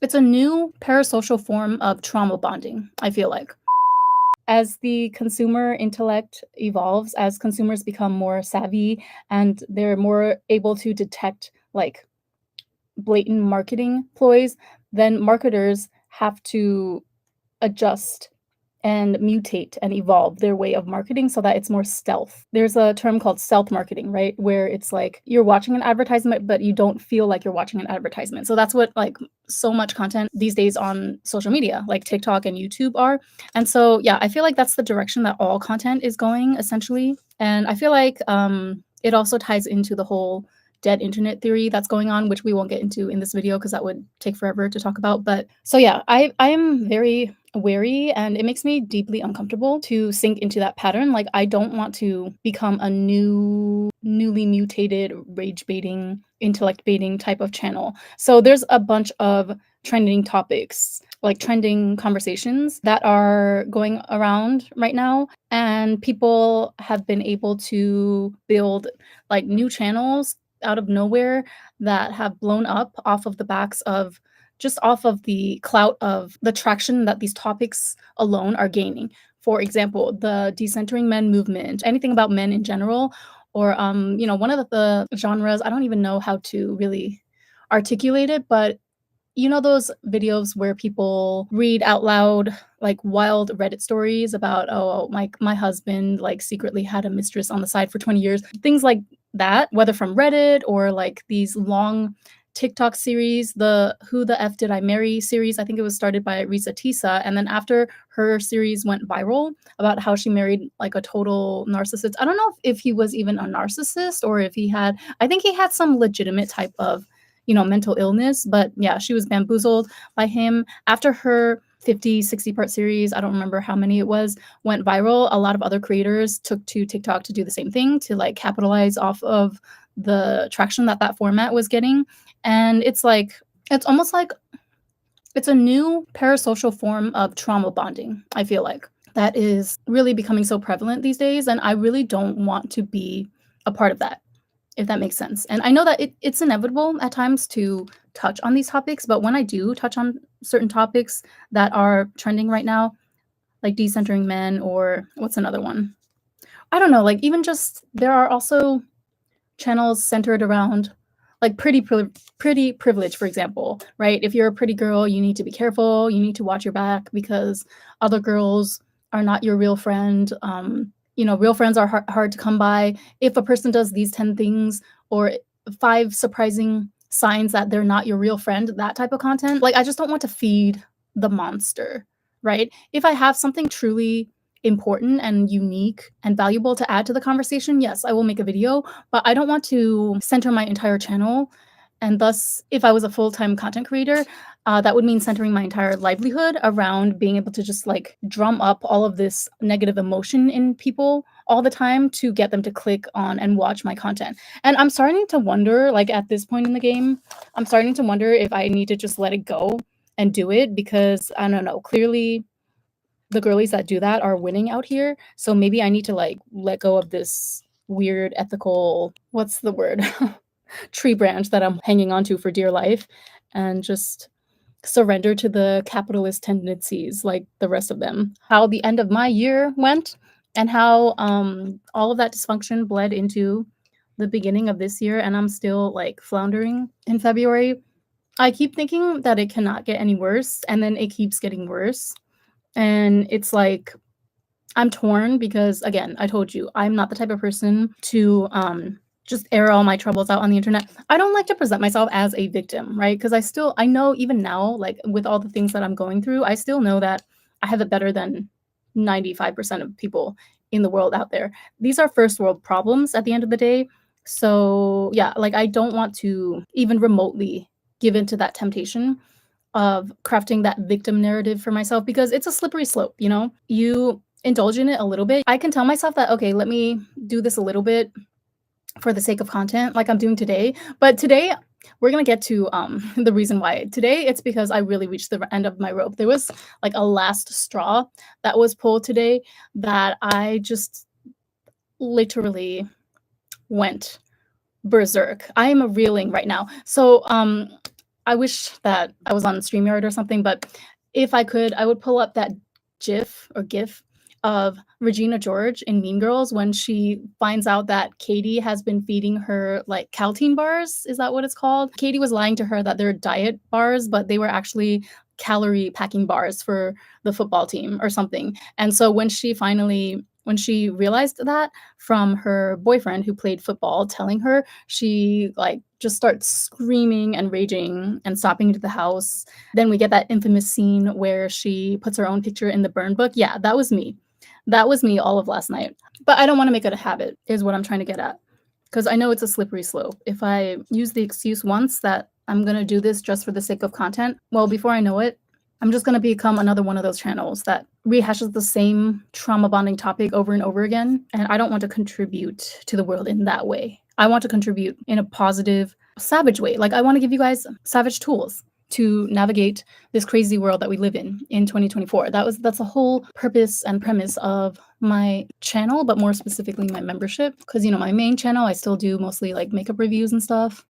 It's a new parasocial form of trauma bonding, I feel like. As the consumer intellect evolves, as consumers become more savvy and they're more able to detect like blatant marketing ploys, then marketers have to adjust and mutate and evolve their way of marketing so that it's more stealth. There's a term called stealth marketing, right? Where it's like you're watching an advertisement, but you don't feel like you're watching an advertisement. So that's what like so much content these days on social media, like TikTok and YouTube are. And so, yeah, I feel like that's the direction that all content is going essentially. And I feel like it also ties into the whole dead internet theory that's going on, which we won't get into in this video because that would take forever to talk about. But so yeah, I am very wary and it makes me deeply uncomfortable to sink into that pattern. Like I don't want to become a newly mutated rage baiting, intellect baiting type of channel. So there's a bunch of trending topics, like trending conversations that are going around right now, and people have been able to build like new channels out of nowhere that have blown up off of the backs of just off of the clout of the traction that these topics alone are gaining. For example, the decentering men movement, anything about men in general, or one of the genres, I don't even know how to really articulate it, but those videos where people read out loud like wild Reddit stories about, oh, my husband like secretly had a mistress on the side for 20 years, things like that, whether from Reddit or like these long TikTok series, the Who the F Did I Marry series. I think it was started by Risa Tisa. And then after her series went viral about how she married like a total narcissist. I don't know if he was even a narcissist or if I think he had some legitimate type of, mental illness. But yeah, she was bamboozled by him. After her 50, 60 part series, I don't remember how many it was, went viral, a lot of other creators took to TikTok to do the same thing, to like capitalize off of the traction that format was getting. And it's almost like it's a new parasocial form of trauma bonding, I feel like, that is really becoming so prevalent these days. And I really don't want to be a part of that, if that makes sense. And I know that it's inevitable at times to touch on these topics, but when I do touch on certain topics that are trending right now, like decentering men, or what's another one? I don't know, like even just there are also channels centered around like pretty privilege, for example, right? If you're a pretty girl, you need to be careful, you need to watch your back because other girls are not your real friend. Real friends are hard to come by. If a person does these 10 things or 5 surprising signs that they're not your real friend, that type of content, like I just don't want to feed the monster, right? If I have something truly important and unique and valuable to add to the conversation, yes, I will make a video, but I don't want to center my entire channel. And thus, if I was a full-time content creator, that would mean centering my entire livelihood around being able to just like drum up all of this negative emotion in people all the time to get them to click on and watch my content. And I'm starting to wonder, like at this point in the game, I'm starting to wonder if I need to just let it go and do it, because I don't know, clearly the girlies that do that are winning out here. So maybe I need to like let go of this weird ethical, what's the word? Tree branch that I'm hanging onto for dear life, and just surrender to the capitalist tendencies like the rest of them. How the end of my year went and how all of that dysfunction bled into the beginning of this year, and I'm still like floundering in February. I keep thinking that it cannot get any worse, and then it keeps getting worse. And it's like I'm torn because, again, I told you, I'm not the type of person to just air all my troubles out on the internet. I don't like to present myself as a victim, right? Because I know even now, like with all the things that I'm going through, I still know that I have it better than 95% of people in the world out there. These are first world problems at the end of the day. So yeah, like I don't want to even remotely give into that temptation of crafting that victim narrative for myself, because it's a slippery slope, You indulge in it a little bit. I can tell myself that, okay, let me do this a little bit for the sake of content, like I'm doing today. But today, we're gonna get to the reason why. Today, it's because I really reached the end of my rope. There was like a last straw that was pulled today that I just literally went berserk. I am reeling right now. So I wish that I was on StreamYard or something, but if I could, I would pull up that GIF of Regina George in Mean Girls when she finds out that Katie has been feeding her, like, Caltine bars, is that what it's called? Katie was lying to her that they're diet bars, but they were actually calorie packing bars for the football team or something, and so when she realized that from her boyfriend who played football telling her, she, like, just starts screaming and raging and stopping into the house. Then we get that infamous scene where she puts her own picture in the burn book. Yeah, that was me. That was me all of last night. But I don't wanna make it a habit, is what I'm trying to get at, because I know it's a slippery slope. If I use the excuse once that I'm gonna do this just for the sake of content, well, before I know it, I'm just gonna become another one of those channels that rehashes the same trauma bonding topic over and over again, and I don't want to contribute to the world in that way. I want to contribute in a positive, savage way. Like, I wanna give you guys savage tools to navigate this crazy world that we live in 2024. That's the whole purpose and premise of my channel, but more specifically my membership. Because, my main channel, I still do mostly, like, makeup reviews and stuff.